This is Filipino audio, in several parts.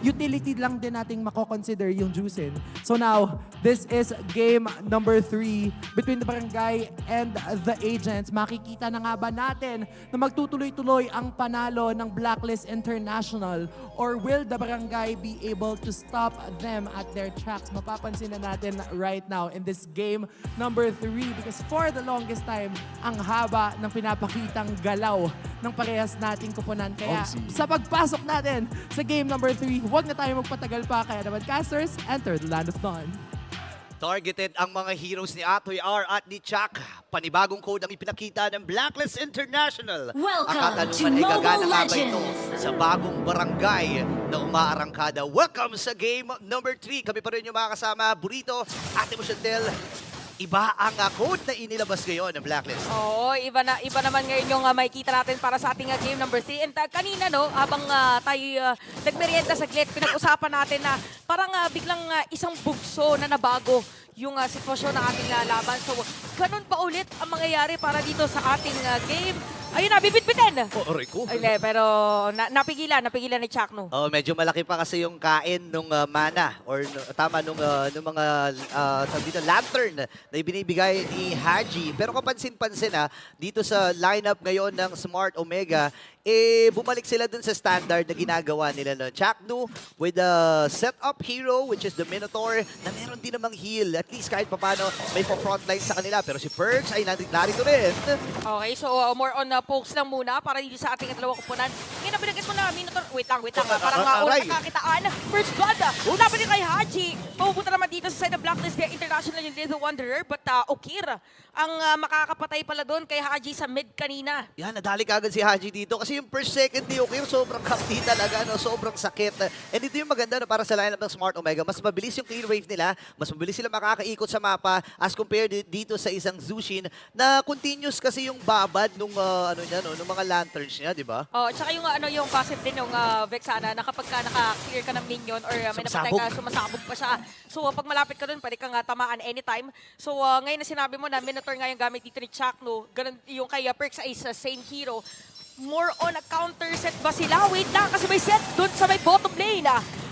utility lang din nating mako-consider yung Juicin. So now, this is game number 3 between the Barangay and the Agents. Makikita na nga ba natin na magtutuloy-tuloy ang panalo ng Blacklist International, or will the Barangay be able to stop them at their tracks? Mapapansin na natin right now in this game number 3, because for the longest time, ang haba ng pinapakitang galaw ng parehas nating kupunan. Kaya sa pagpasok natin sa game number 3, huwag na tayo magpatagal pa. Kaya naman, casters, enter the Land of Dawn. Targeted ang mga heroes ni Atoy R at ni Chuck. Panibagong code ang ipinakita ng Blacklist International. Welcome ang katanungan to ay Mobile gagana nga ba ito Legends. sa bagong barangay na umaarangkada. Welcome sa game number 3. Kami pa rin yung mga kasama, Burrito, Ate mo Chantel. Iba ang code na inilabas ngayon ng Blacklist. Oo, iba naman ngayon yung makikita natin para sa ating game number 3. And kanina, no, habang tayo nagmerienda saglit, pinag-usapan natin na parang biglang isang bugso na nabago yung sitwasyon ng ating laban. So, ganun pa ulit ang mangyayari para dito sa ating game. Ayun na, bibit-bitin! Oh, aray ko. Ay, pero napigilan ni Chuck, no? Oh, medyo malaki pa kasi yung kain nung mana or nung mga tawag dito, lantern na ibinibigay ni Haji. Pero kapansin-pansin dito sa lineup ngayon ng Smart Omega, bumalik sila dun sa standard na ginagawa nila no. Chaknu with the setup hero, which is the Minotaur, na meron din namang heal. At least kahit papano may frontline sa kanila. Pero si Perks ay narito rin. Okay, so more on pokes lang muna para dito sa ating dalawang kupunan. Ngayon na binagkat mo na Minotaur. Wait lang. Parang aray. nakakitaan. First blood. Dapat din kay Haji. Mapupunta naman dito sa side of Blacklist via International yung Little Wanderer. But Okir ang makakapatay pala doon kay Haji sa mid kanina. Yan, nadali kagad si Haji dito. Kasi yung first second ni Okir, sobrang kapti talaga. No? Sobrang sakit. And ito yung maganda para sa lineup ng Smart Omega. Mas mabilis yung clear wave nila. Mas mabilis sila makakaikot sa mapa as compared dito sa isang Zushin na continuous kasi yung babad nung nung mga lanterns niya, di ba? Oh, tsaka yung passive din ng Vexana na kapag naka-clear ka ng minion or may napatay ka, sumasabog pa siya. So pag malapit ka dun, pwede kang tamaan anytime. So ngayon na sinabi mo na Minotaur nga yung gamit dito ni Chuck, no? Ganun yung kay Perks ay sa same hero. More on a counter set ba sila? Wait lang, kasi may set dun sa may bottom lane.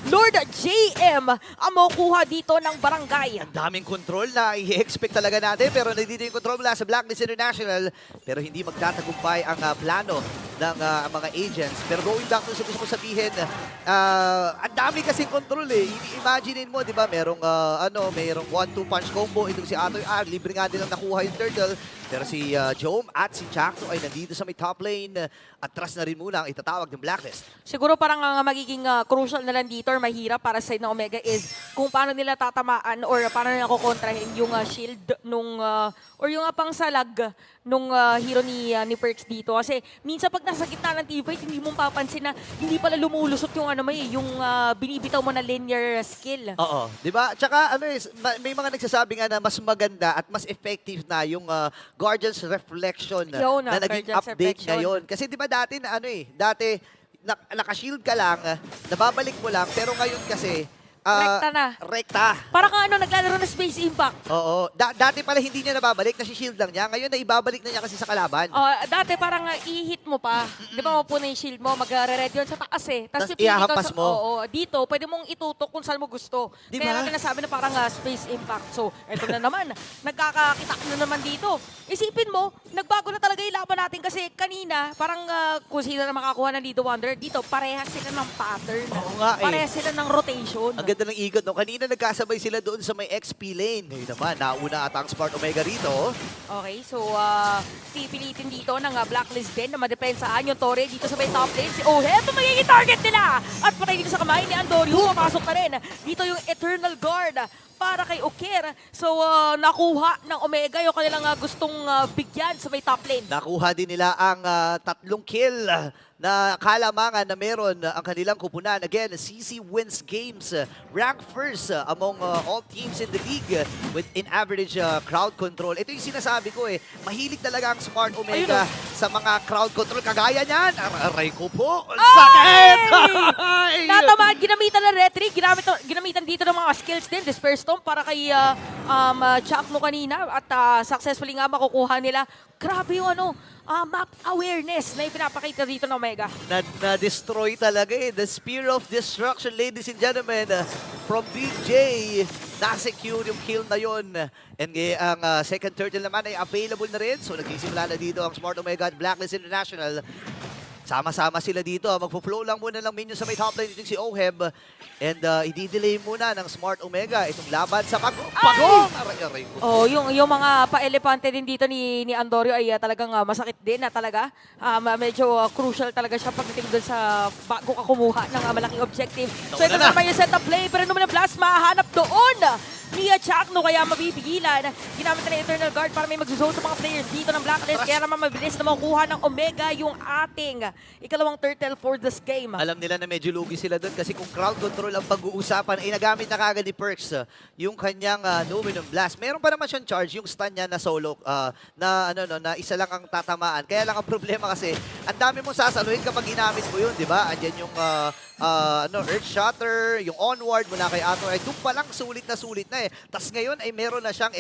Lord JM ang makukuha dito ng barangay. Ang daming control na i-expect talaga natin, pero nandito yung control mula sa Blacklist International, pero hindi magtatagumpay ang plano ng mga agents. Pero going back to sa gusto ko sabihin, ang dami kasing control eh. Imaginein mo, di ba, merong 1-2 punch combo. Itong si Atoy R, libre nga din ang nakuha yung turtle. Pero si Jome at si Chakto ay nandito sa may top lane. Atras na rin muna ang itatawag ng Blacklist. Siguro parang ang magiging crucial na lang dito or mahirap para sa side ng Omega is kung paano nila tatamaan or paano nila kukontrahin yung shield nung or yung pangsalag nung hero ni Perks dito. Kasi minsan pag nasa gitna ng teamfight, hindi mo papansin na hindi pala lumulusot yung yung binibitaw mo na linear skill. Oo, 'di ba? Tsaka may mga nagsasabi nga na mas maganda at mas effective na yung Guardian's Reflection na naging Guardian's update Reflection. ngayon. Kasi 'di ba dati naka-shield ka lang, nababalik mo lang, pero ngayon kasi Rekta na. Rekta. Parang naglalaro ng Space Impact. Oo. Dati pala hindi niya nababalik, nasi-shield lang niya. Ngayon na ibabalik na niya kasi sa kalaban. Dati parang i-hit mo pa. Di ba mapuna yung shield mo, mag-red yun sa taas eh. Tas pipili ka ihahampas mo. Oo, dito, pwede mong itutok kung saan mo gusto. Di Kaya ba? natin nasabi na parang Space Impact. So, eto na naman. Nagkakakita na naman dito. Isipin mo, nagbago na talaga yung laban natin kasi kanina, parang kung sino na makakuha ng Lido Wanderer, dito, parehas sila ng pattern. Oo nga eh. Parehas sila ng rotation. Ang ganda ng ikot, no? Kanina nagkasabay sila doon sa may XP lane. Ngayon naman, nauna ata ang Smart Omega rito. Okay, so pipilitin dito ng Blacklist din na madepensaan yung Torre dito sa may top lane. Si Ohet, magiging target nila! At patay dito sa kamay ni Andorio, papasok na rin. Dito yung Eternal Guard para kay Okir. So, nakuha ng Omega yung kanilang gustong bigyan sa may top lane. Nakuha din nila ang 3 kill na kalamangan na meron ang kanilang kupunan. Again, CC wins games. Rank first among all teams in the league with in average crowd control. Ito yung sinasabi ko eh. Mahilig talaga ang Smart Omega sa mga crowd control. Kagaya niyan. Aray ko po. Sakit! Ay! Natamaan, ginamitan ng retry. Ginamitan dito ng mga skills din. Disperse Storm para kay Chuck no kanina. At successfully nga makukuha nila. Grabe yung map awareness na ipinapakita dito ng Omega. Na-destroy talaga eh. The Spear of Destruction, ladies and gentlemen, from BJ. Na-secure yung kill na yon. And ang second turtle naman ay available na rin. So nagsisimula na dito ang Smart Omega at Blacklist International. Sama-sama sila dito. Magpo-flow lang muna ng minions sa may top lane. Itong si Oheb. And i-delay muna ng Smart Omega itong laban sa pagong! Aray-aray ko. Oh, yung mga pa-elepante din dito ni Andorio ay talagang masakit din na talaga. Medyo crucial talaga siya pagdating doon sa bago ka kumuha ng malaking objective. So ito na. naman yung setup play, pero naman ang blast mahanap doon ni Chakno, kaya mabipigilan. Ginamit na ng Eternal Guard para may mag-zone sa mga players dito ng Blacklist. Kaya naman mabilis na makukuha ng Omega yung ating ikalawang turtle for this game. Alam nila na medyo lugi sila doon kasi kung crowd control ang pag-uusapan, ay nagamit na kagad ni Perks yung kanyang Luminum Blast. Meron pa naman siyang charge, yung stun niya na solo, na isa lang ang tatamaan. Kaya lang ang problema kasi, ang dami mong sasaluhin kapag ginamit mo yun, di ba? Andyan yung Earth Shatter, yung Onward mula kay Ato, ay doon pa lang sulit na eh. Tapos ngayon ay meron na siyang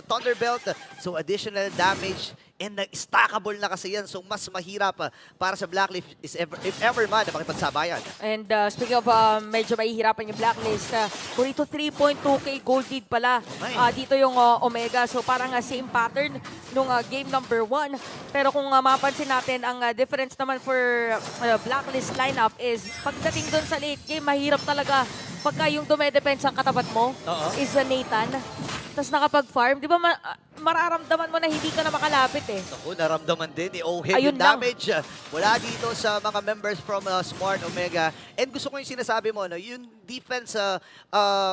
Thunder Belt, so additional damage. And stackable na kasi yan. So mas mahirap para sa Blacklist if ever man na makipagsabayan. And speaking of medyo mahihirapan yung Blacklist, kung ito 3.2k gold lead pala dito yung Omega. So parang same pattern nung game number 1. Pero kung mapansin natin, ang difference naman for Blacklist lineup is pagdating doon sa late game, mahirap talaga pagka yung dumedepensa ang katapat mo is Nathan. Tapos nakapag-farm, di ba mararamdaman mo na hindi ka na makalapit eh. Ako, naramdaman din ni Oheb Ayun yung lang. damage wala dito sa mga members from Smart Omega. And gusto ko yung sinasabi mo, yung defense,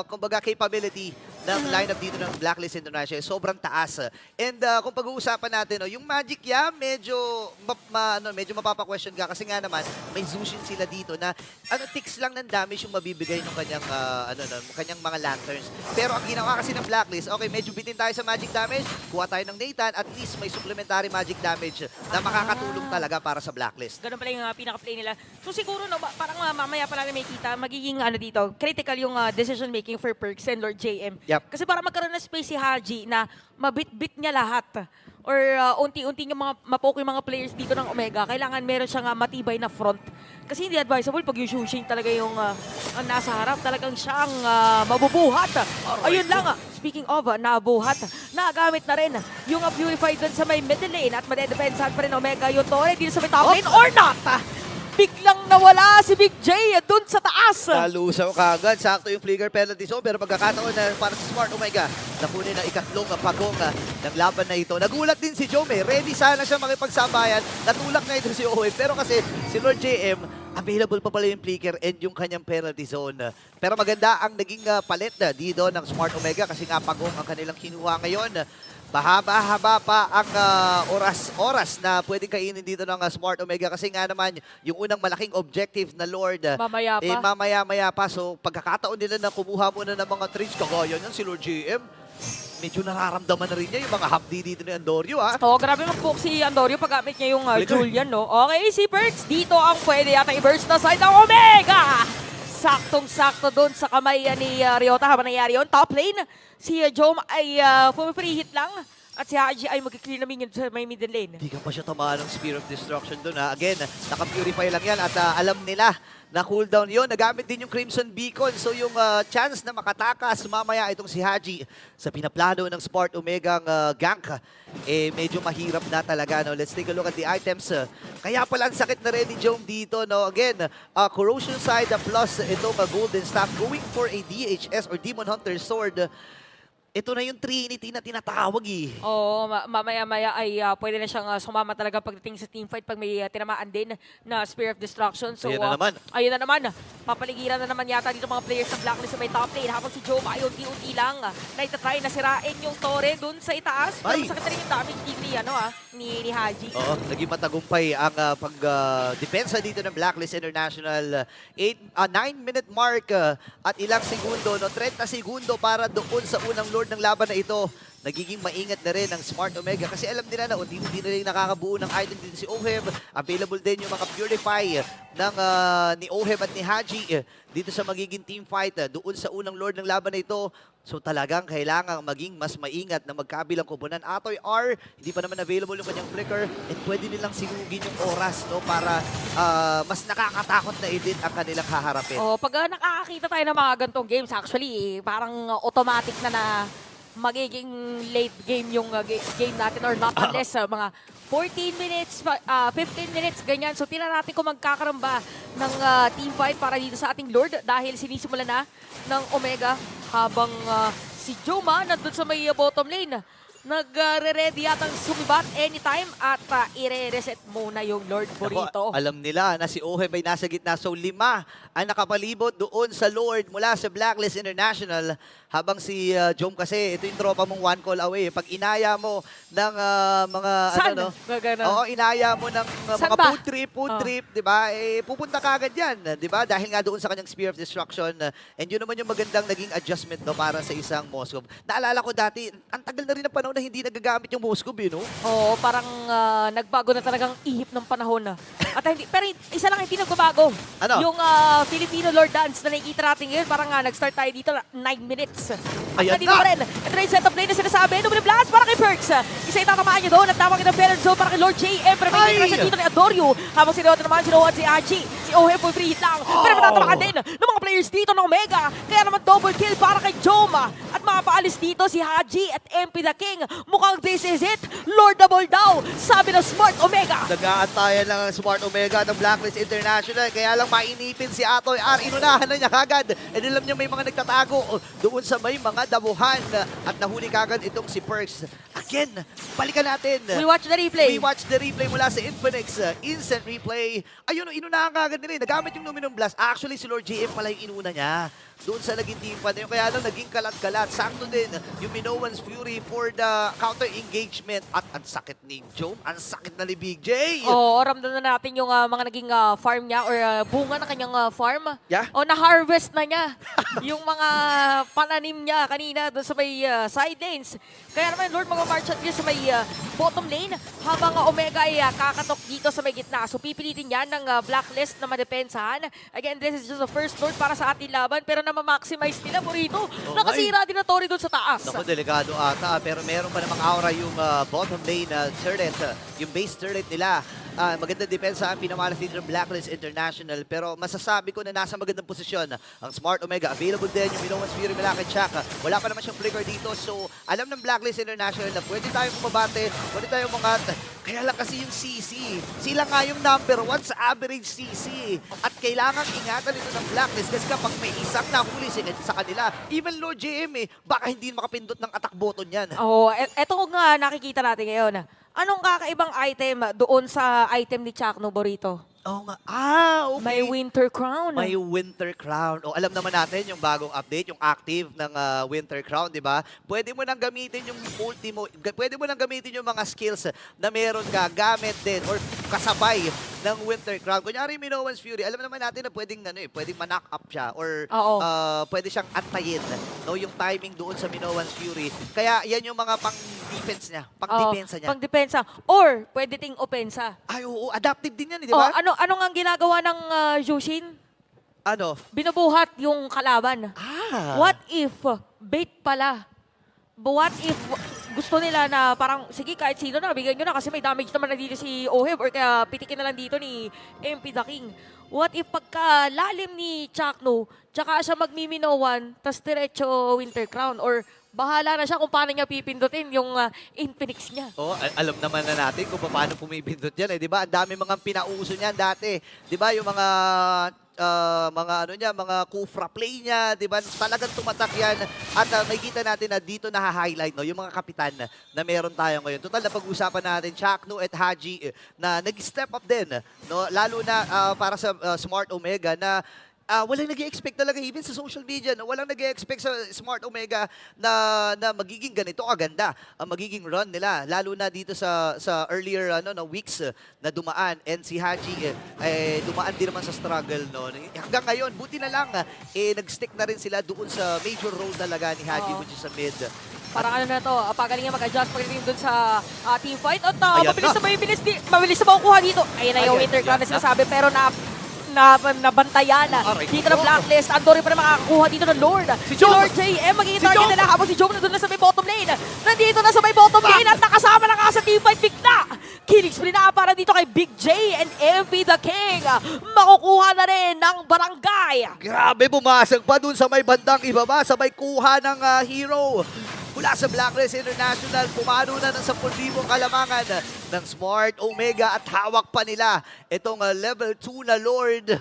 kumbaga capability ng lineup dito ng Blacklist International, sobrang taas. And kung pag-uusapan natin, yung Magic, medyo mapapa-question ka kasi nga naman, may Zushin sila dito na ticks lang ng damage yung mabibigay ng kanyang, kanyang mga lanterns. Pero ang ginawa kasi ng Blacklist, okay, medyo bitin tayo sa magic damage, kuha tayo ng Nathan, at least may supplementary magic damage na makakatulong talaga para sa Blacklist. Ganun pala yung pinaka-play nila. So siguro, parang mamaya pala may kita, magiging dito, critical yung decision making for Perks and Lord JM. Yep. Kasi para magkaroon ng space si Haji na mabit-bit niya lahat or unti-unti yung mapoke yung mga players dito ng Omega, kailangan meron siyang matibay na front. Kasi hindi advisable pag yung Shushin talaga yung ang nasa harap, talagang siyang mabubuhat. Ayun lang, speaking of nabuhat, nagamit na rin yung Purify dun sa may middle lane at madedepensahan pa rin Omega yung Torre dito sa may top lane or not. Biglang nawala si Big J dun sa taas. Nalusaw kagad. Sakto yung flicker penalty zone. Pero pagkakataon na para sa Smart Omega, nakunin ang ikatlong pagong ng laban na ito. Nagulat din si Jome. Ready sana siya makipagsabayan. Natulak na ito si Owen. Pero kasi si Lord JM, available pa pala yung flicker and yung kanyang penalty zone. Pero maganda ang naging palit dito ng Smart Omega kasi nga pagong ang kanilang kinuha ngayon. Mahaba-haba pa ang oras na pwedeng kainin dito ng Smart Omega kasi nga naman yung unang malaking objective na Lord Mamaya pa. mamaya-maya pa. So pagkakataon nila na kumuha muna ng mga trades, kagaya yan si Lord GM, medyo nararamdaman na rin niya yung mga hapdi dito ni Andorio. Oh, grabe mag-poke si Andorio paggamit niya yung Julian, no? Okay, si Perks dito ang pwede yata i-burst na side ng Omega! Saktong-sakto doon sa kamay ni Ryota habang nangyari yun. Top lane, si Jome ay free hit lang at si Haji ay mag-clear na minion sa may middle lane. Hindi ka pa siya tamaan ng Spear of Destruction doon. Again, naka-purify lang yan at alam nila na cooldown yun. Nagamit din yung Crimson Beacon. So yung chance na makatakas mamaya itong si Haji sa pinaplano ng Smart Omega gank, medyo mahirap na talaga. No? Let's take a look at the items. Kaya pala ang sakit na rin ni Jome dito. No? Again, Corrosion Side plus itong Golden Staff going for a DHS or Demon Hunter Sword. Ito na yung Trinity na tinatawag eh. Oo, mamaya-maya ay pwede na siyang sumama talaga pagdating sa teamfight pag may tinamaan din na Spear of Destruction. So, Ayan na naman. Ayun na naman. Papaligiran na naman yata dito mga players ng Blacklist sa may top lane. Habang si Jome ay unti-unti lang na itatry na sirain yung Torre dun sa itaas. Pero Ay! sakit na rin yung damage dito ni Haji. Oo, naging matagumpay ang pag-depensa dito ng Blacklist International. 9-minute mark at ilang segundo, 30 segundo para doon sa unang Lord ng laban na ito. Nagiging maingat na rin ang Smart Omega kasi alam nila na unti-unti na rin nakakabuo ng item din si Oheb. Available din yung mga Purify ng ni Oheb at ni Haji dito sa magiging team fight. Doon sa unang Lord ng laban na ito, So talagang kailangan maging mas maingat na magkabilang kubunan. Atoy R, hindi pa naman available yung kanyang flicker and pwede nilang sinugin yung oras no, para mas nakakatakot na edit ang kanilang haharapin. Oh, pag nakakakita tayo ng mga gantong games, actually, parang automatic na magiging late game yung game natin or not unless mga 14 minutes, 15 minutes, ganyan. So, tingnan natin kung magkakaroon ba ng team fight para dito sa ating Lord dahil sinisimula na ng Omega habang si Joma nandun sa may bottom lane. Nagre-ready yatang sumibat anytime at ire-reset muna yung Lord Burrito. Alam nila na si Oheb ay nasa gitna. So 5 ang nakapalibot doon sa Lord mula sa Blacklist International. Habang si Jom kasi, ito yung tropa mong one call away. Pag inaya mo ng mga Saan? ano no? Gagana. Oo, inaya mo ng Saan mga ba? food trip, 'di ba? Eh pupunta ka agad 'yan, 'di ba? Dahil nga doon sa kanyang Spear of Destruction. And yun naman yung magandang naging adjustment no para sa isang Moskov. Naalala ko dati, ang tagal na rin ng panahon na hindi nagagamit yung Moskov, no? Oo, parang nagbago na talagang ihip ng panahon na. At hindi, pero isa lang hindi nagbabago. Ano? Yung Filipino Lord Dance na nakikita natin ngayon, parang nag-start tayo dito 9 minits. At Ayan nandito na! pa rin. Ito na yung setup lane na sinasabi. Number Blast para kay Perks. Isa itatamaan niyo doon at tawagin ng Feather Zone para kay Lord JM. Pero may Ay! siya dito ni Adoryo. Habang sinuot naman, sinuot si Achi. Si Ohe full free hit lang. Pero matatamaan din ng mga players dito ng Omega. Kaya naman double kill para kay Joma. At mapaalis dito si Haji at MP the King. Mukhang this is it. Lord double daw. Sabi ng Smart Omega. Nag-aantayan lang ang Smart Omega ng Blacklist International. Kaya lang mainipin si Atoy R. Inunahan na niya kagad. And alam niya may mga nagtatago doon sa may mga damuhan. At nahuli kagad itong si Perks. Again, balikan natin. We watch the replay. We watch the replay mula sa Infinix. Instant replay. Ayun, inunahan kagad nila. Nagamit yung Luminum Blast. Actually, si Lord JM pala yung inuna niya. Doon sa naging team pa na yun. Kaya lang naging kalat-kalat. Sakto din yung Minoan's Fury for the counter engagement. At ang sakit ni Jom. Ang sakit na ni Big J. Oo, ramdam na natin yung mga naging farm niya or bunga ng kanyang farm. Yeah. O na-harvest na niya yung mga pananim niya kanina doon sa may side lanes. Kaya naman Lord mag-march out niya sa may bottom lane habang Omega ay kakatok dito sa may gitna. So pipilitin yan ng Blacklist na madepensahan. Again, this is just the first Lord para sa ating laban pero na-maximize nila Burrito. Nakasira din na Tori doon sa taas. Naku, delikado ata. Pero meron pa namang aura yung bottom lane turret. Yung base turret nila. Magandang depensa ang pinamalas dito ng Blacklist International. Pero masasabi ko na nasa magandang posisyon ang Smart Omega. Available din yung Minoan's Fury mula kay Chaka. Wala pa naman siyang flicker dito. So, alam ng Blacklist International na pwede tayong bumabate, pwede tayong mga... Kaya lang kasi yung CC. Sila nga yung number 1 sa average CC. At kailangang ingatan ito ng Blacklist kasi kapag may isang nahuli sa kanila, even Lord JM baka hindi makapindot ng attack button yan. Oo, eto nga nakikita natin ngayon. Anong kakaibang item doon sa item ni Chakno Burrito? Oo nga. Okay. May Winter Crown. May Winter Crown. O alam naman natin yung bagong update, yung active ng Winter Crown, di ba? Pwede mo nang gamitin yung ulti mo, pwede mo nang gamitin yung mga skills na meron ka gamit din or kasabay ng Winter Crown. Kunyari Minoan's Fury, alam naman natin na pwedeng pwedeng ma-knock up siya or pwede siyang antayin, no, yung timing doon sa Minoan's Fury. Kaya yan yung mga pang-defense niya, pang-depensa niya. Pang-depensa or pwede ting opensa. Ay, oo, adaptive din yan, di ba? Ano nga ang ginagawa ng Jushin? Ano? Binubuhat yung kalaban. What if bait pala? What if gusto nila na parang, sige kahit sino na, bigyan nyo na kasi may damage naman na dito si Oheb or kaya pitikin na lang dito ni MP the King. What if pagka lalim ni Chakno, tsaka siya magmiminowan, tas diretso Winter Crown or bahala na siya kung paano niya pipindutin yung Infinix niya. Oh, alam naman na natin kung paano pumipindot yan, di ba? Ang dami mga pinauso niyan dati. Di ba yung mga mga Kufra play niya, di ba? Talagang tumatak yan. At makikita natin na dito na-highlight, no, yung mga kapitan na meron tayo ngayon. Total na pag-usapan natin, Chakno at Haji na nag-step up din, no? Lalo na para sa Smart Omega na walang nag-i-expect talaga even sa social media. No? Walang nag-i-expect sa Smart Omega na magiging ganito kaganda ang magiging run nila. Lalo na dito sa earlier na weeks na dumaan. And si Haji dumaan din naman sa struggle. No? Hanggang ngayon, buti na lang nag-stick na rin sila doon sa major role talaga ni Haji, which is sa mid. Parang ano na to, pagaling nga mag-adjust pagdating dun sa team fight. At Ayan mabilis na makukuha dito. Ayun na yung Ayan, Winter Crown na ayan na. sinasabi pero nabantayan. Aray, Dito na ko. Blacklist. Andori pa na makakakuha dito ng Lord. Si Jom! Lord JM magiging Si target Jom! nila habang si Jom nandun na sa may bottom lane. Nandito na sa may bottom lane at nakasama na nga sa teamfight bigla. Killing spree na para dito kay Big J and MP the King. Makukuha na rin ng barangay. Grabe, bumasag pa dun sa may bandang ibaba, sa may kuha ng hero. Mula sa Blacklist International, pumano na ng 10,000 kalamangan ng Smart Omega at hawak pa nila itong level 2 na Lord.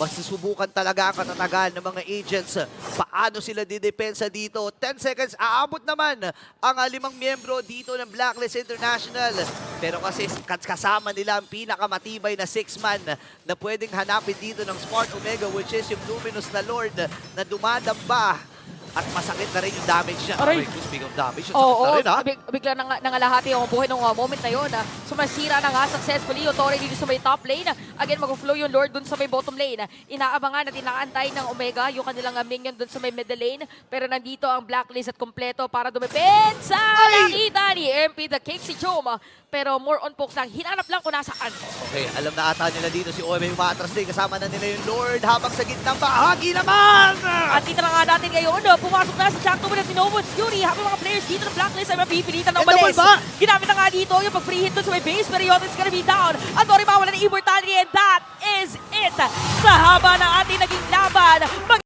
Masusubukan talaga ang katatagan ng mga agents. Paano sila didepensa dito? 10 seconds, aabot naman ang 5 miyembro dito ng Blacklist International. Pero kasi kasama nila ang pinakamatibay na 6-man na pwedeng hanapin dito ng Smart Omega, which is yung Luminous na Lord na dumadamba. At masakit na rin yung damage niya. Aray. Speaking of damage, yung sakit Oo, na rin ha. bigla nangalahati ang buhay ng moment na yun. So masira na nga successfully yung Torre dito sa may top lane. Again, mag-flow yung Lord dun sa may bottom lane. Inaabangan at inaantay ng Omega yung kanilang minion dun sa may middle lane. Pero nandito ang Blacklist at kompleto para dumepensa. Nakita ni MP the King si Jom. Pero more on focus lang. Hinanap lang kung nasaan. Okay, alam na ata nila dito si OMA umaatras din. Kasama na nila yung Lord habang sa gitnang bahagi naman! At dito na nga natin ngayon, pumasok na si Chanto at si Novus Fury. Habang mga players dito ng Blacklist ay mapipilitan ng And double malis. ba? Ginamit na nga dito yung pag-free hit dun sa may base, pero Yotin's gonna be down. At Dori mawala ng Immortality and that is it. Sa haba